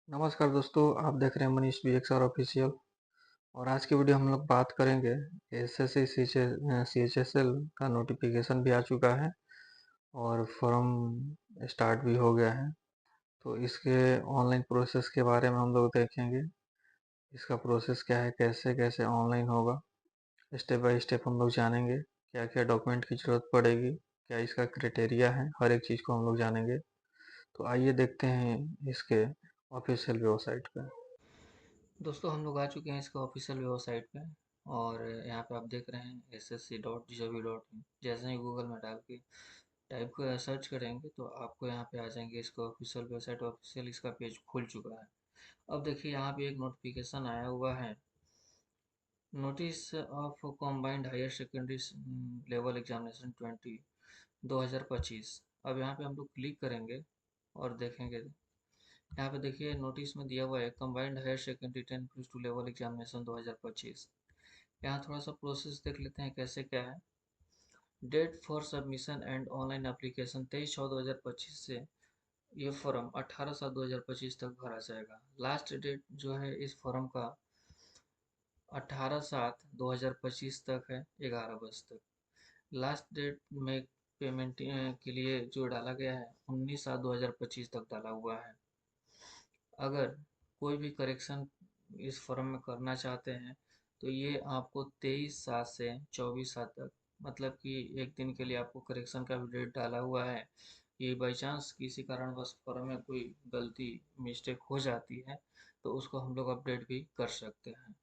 नमस्कार दोस्तों, आप देख रहे हैं मनीष BXR ऑफिशियल। और आज की वीडियो हम लोग बात करेंगे एसएससी CHSL का नोटिफिकेशन भी आ चुका है और फॉर्म स्टार्ट भी हो गया है। तो इसके ऑनलाइन प्रोसेस के बारे में हम लोग देखेंगे। इसका प्रोसेस क्या है, कैसे कैसे ऑनलाइन होगा, स्टेप बाय स्टेप हम लोग जानेंगे। क्या क्या डॉक्यूमेंट की ज़रूरत पड़ेगी, क्या इसका क्राइटेरिया है, हर एक चीज़ को हम लोग जानेंगे। तो आइए देखते हैं इसके ऑफिशियल वेबसाइट पे। दोस्तों हम लोग आ चुके हैं इसका ऑफिशियल वेबसाइट पे। और यहाँ पे आप देख रहे हैं ssc.gov.in। जैसे ही गूगल में डाल के टाइप को सर्च करेंगे तो आपको यहाँ पे आ जाएंगे इसका ऑफिशियल वेबसाइट। ऑफिशियल इसका पेज खुल चुका है। अब देखिए यहाँ पे एक नोटिफिकेशन आया हुआ है, notice of combined higher secondary level examination 2025। अब यहाँ पे हम लोग क्लिक करेंगे और देखेंगे। यहाँ पे देखिए नोटिस में दिया हुआ है combined higher secondary 10+2 level examination 2025। यहाँ थोड़ा सा प्रोसेस देख लेते हैं कैसे क्या है। Date for submission and online application 23/6/2025 से ये फॉर्म 18/7/2025 तक भरा जाएगा। लास्ट डेट जो है इस फॉर्म का 18/7/2025 तक है, 11 बजे तक। लास्ट डेट में पेमेंट के लिए जो डाला गया है 19/7/2025 तक डाला हुआ है। अगर कोई भी करेक्शन इस फॉर्म में करना चाहते हैं तो ये आपको 23/7 से 24/7 तक, मतलब कि एक दिन के लिए आपको करेक्शन का भी डेट डाला हुआ है। ये बाई चांस किसी कारणवश फॉर्म में कोई गलती मिस्टेक हो जाती है तो उसको हम लोग अपडेट भी कर सकते हैं।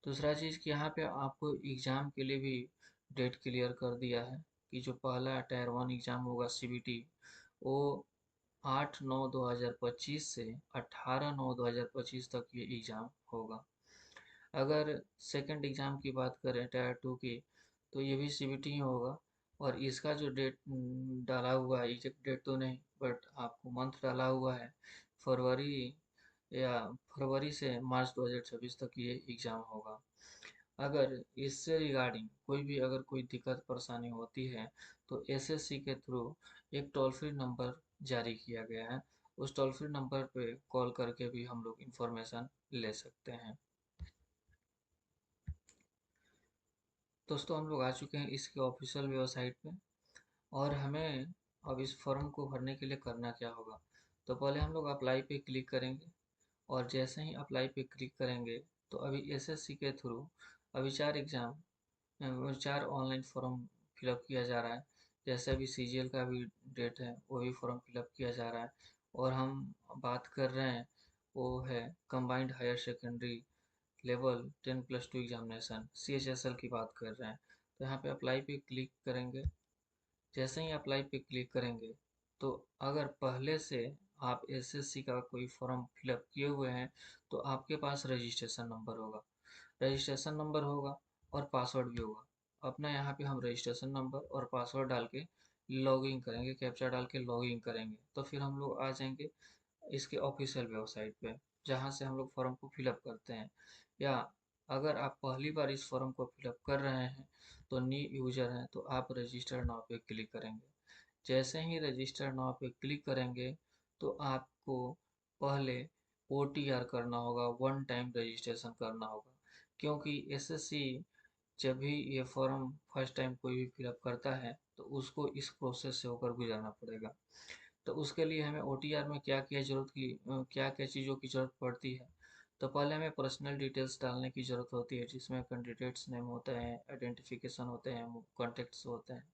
दूसरा चीज़ कि यहाँ पे आपको एग्ज़ाम के लिए भी डेट क्लियर कर दिया है कि जो पहला टायर 1 एग्ज़ाम होगा CBT, वो 8/9/2025 से 18/9/2025 तक ये एग्ज़ाम होगा। अगर सेकंड एग्ज़ाम की बात करें टायर 2 की, तो ये भी CBT ही होगा। और इसका जो डेट डाला हुआ है, एग्जैक्ट डेट तो नहीं बट आपको मंथ डाला हुआ है, फरवरी या फरवरी से मार्च 2026 तक ये एग्ज़ाम होगा। अगर इससे रिगार्डिंग कोई भी अगर कोई दिक्कत परेशानी होती है तो एसएससी के थ्रू एक टोल फ्री नंबर जारी किया गया है। उस टोल फ्री नंबर पे कॉल करके भी हम लोग इंफॉर्मेशन ले सकते हैं। दोस्तों हम लोग आ चुके हैं इसके ऑफिशियल वेबसाइट पे। और हमें अब इस फॉर्म को भरने के लिए करना क्या होगा, तो पहले हम लोग अप्लाई पे क्लिक करेंगे। और जैसे ही अप्लाई पे क्लिक करेंगे तो अभी एसएससी के थ्रू अभी 4 ऑनलाइन फॉर्म फिलअप किया जा रहा है। जैसे अभी सीजीएल का भी डेट है, वो भी फॉर्म फिलअप किया जा रहा है। और हम बात कर रहे हैं वो है combined higher secondary level 10+2 examination CHSL की बात कर रहे हैं। तो यहाँ पे अप्लाई पे क्लिक करेंगे। जैसे ही अप्लाई पे क्लिक करेंगे तो अगर पहले से आप एसएससी का कोई फॉर्म फिलअप किए हुए हैं तो आपके पास रजिस्ट्रेशन नंबर होगा और पासवर्ड भी होगा। अपना यहाँ पे हम रजिस्ट्रेशन नंबर और पासवर्ड डाल के लॉगिन करेंगे, कैप्चा डाल के लॉगिन करेंगे तो फिर हम लोग आ जाएंगे इसके ऑफिशियल वेबसाइट पे, जहाँ से हम लोग फॉर्म को फिलअप करते हैं। या अगर आप पहली बार इस फॉर्म को फिलअप कर रहे हैं तो न्यू यूजर हैं तो आप रजिस्टर नाउ पे क्लिक करेंगे। जैसे ही रजिस्टर नाउ पे क्लिक करेंगे तो आपको पहले OTR करना होगा, वन टाइम रजिस्ट्रेशन करना होगा। क्योंकि एसएससी जब भी ये फॉर्म फर्स्ट टाइम कोई भी फिलअप करता है तो उसको इस प्रोसेस से होकर गुजरना पड़ेगा। तो उसके लिए हमें OTR में क्या क्या चीज़ों की ज़रूरत पड़ती है। तो पहले हमें पर्सनल डिटेल्स डालने की ज़रूरत होती है, जिसमें कैंडिडेट्स नेम होते हैं, आइडेंटिफिकेशन होते हैं, कॉन्टेक्ट्स होते हैं।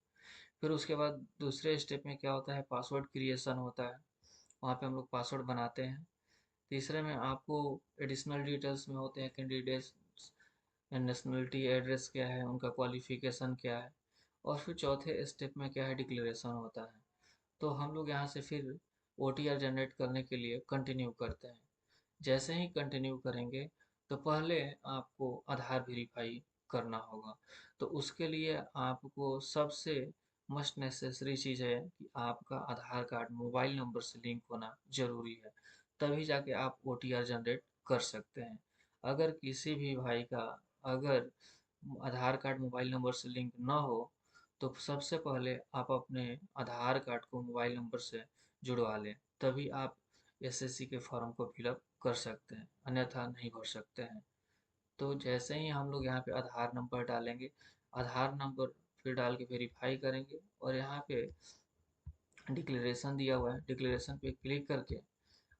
फिर उसके बाद दूसरे स्टेप में क्या होता है, पासवर्ड क्रिएशन होता है। वहाँ पे हम लोग पासवर्ड बनाते हैं। तीसरे में आपको एडिशनल डिटेल्स में होते हैं कैंडिडेट्स, नेशनलिटी, एड्रेस क्या है, उनका क्वालिफिकेशन क्या है। और फिर चौथे स्टेप में क्या है, डिक्लेरेशन होता है। तो हम लोग यहाँ से फिर OTR जनरेट करने के लिए कंटिन्यू करते हैं। जैसे ही कंटिन्यू करेंगे तो पहले आपको आधार वेरीफाई करना होगा। तो उसके लिए आपको सबसे मस्ट नेसेसरी चीज़ है कि आपका आधार कार्ड मोबाइल नंबर से लिंक होना ज़रूरी है। तभी जाके आप OTR जनरेट कर सकते हैं। अगर किसी भी भाई का अगर आधार कार्ड मोबाइल नंबर से लिंक ना हो तो सबसे पहले आप अपने आधार कार्ड को मोबाइल नंबर से जुड़वा लें, तभी आप एसएससी के फॉर्म को फिलअप कर सकते हैं, अन्यथा नहीं भर सकते हैं। तो जैसे ही हम लोग यहाँ पे आधार नंबर डालेंगे, आधार नंबर फिर डाल के वेरीफाई करेंगे और यहाँ पे डिक्लेरेशन दिया हुआ है, डिक्लेरेशन पे क्लिक करके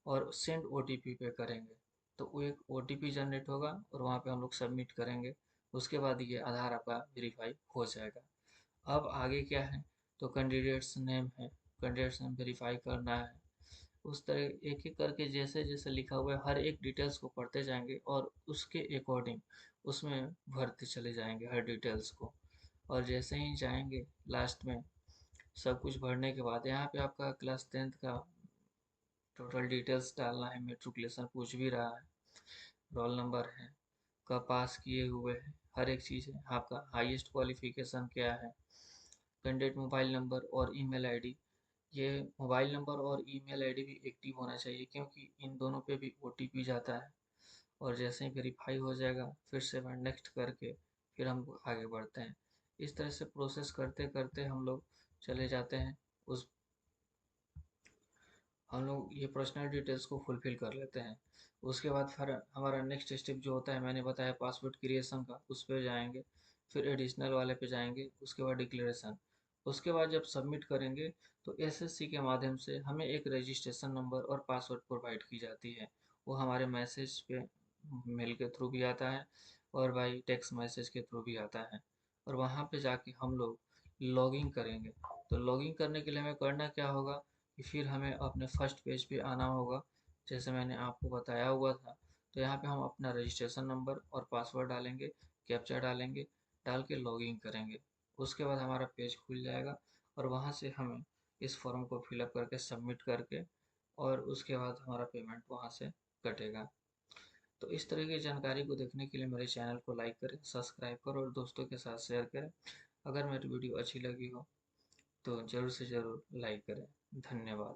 और सेंड ओटीपी पे करेंगे तो वो एक ओटीपी जनरेट होगा और वहाँ पे हम लोग सबमिट करेंगे। उसके बाद ये आधार आपका वेरीफाई हो जाएगा। अब आगे क्या है, तो कैंडिडेट्स नेम है, कैंडिडेट्स नेम वेरीफाई करना है। उस तरह एक एक करके जैसे जैसे लिखा हुआ है हर एक डिटेल्स को पढ़ते जाएंगे और उसके अकॉर्डिंग उसमें भरते चले जाएंगे हर डिटेल्स को। और जैसे ही जाएंगे लास्ट में सब कुछ भरने के बाद यहाँ पे आपका क्लास 10th का टोटल डिटेल्स डालना है, मेट्रिकुलेशन पूछ भी रहा है, रोल नंबर है, कब पास किए हुए हैं, हर एक चीज़ है, आपका हाईएस्ट क्वालिफिकेशन क्या है, कैंडिडेट मोबाइल नंबर और ईमेल आईडी। ये मोबाइल नंबर और ईमेल आईडी भी एक्टिव होना चाहिए क्योंकि इन दोनों पे भी ओटीपी जाता है। और जैसे ही वेरीफाई हो जाएगा फिर से नेक्स्ट करके फिर हम आगे बढ़ते हैं। इस तरह से प्रोसेस करते करते हम लोग चले जाते हैं उस हम लोग ये पर्सनल डिटेल्स को फुलफिल कर लेते हैं। उसके बाद फिर हमारा नेक्स्ट स्टेप जो होता है मैंने बताया पासवर्ड क्रिएशन का, उस पर जाएंगे, फिर एडिशनल वाले पे जाएंगे, उसके बाद डिक्लेरेशन। उसके बाद जब सबमिट करेंगे तो एसएससी के माध्यम से हमें एक रजिस्ट्रेशन नंबर और पासवर्ड प्रोवाइड की जाती है। वो हमारे मैसेज पे मेल के थ्रू भी आता है और बाई टेक्स्ट मैसेज के थ्रू भी आता है। और वहाँ पे जाके हम लोग लॉगिन करेंगे। तो लॉगिन करने के लिए हमें करना क्या होगा कि फिर हमें अपने फर्स्ट पेज पे आना होगा, जैसे मैंने आपको बताया हुआ था। तो यहाँ पे हम अपना रजिस्ट्रेशन नंबर और पासवर्ड डालेंगे, कैप्चा डालेंगे, डाल के लॉगिन करेंगे। उसके बाद हमारा पेज खुल जाएगा और वहाँ से हमें इस फॉर्म को फिलअप करके सबमिट करके और उसके बाद हमारा पेमेंट वहाँ से कटेगा। तो इस तरह की जानकारी को देखने के लिए मेरे चैनल को लाइक करें, सब्सक्राइब करें और दोस्तों के साथ शेयर करें। अगर मेरी वीडियो अच्छी लगी हो तो ज़रूर से ज़रूर लाइक करें। धन्यवाद।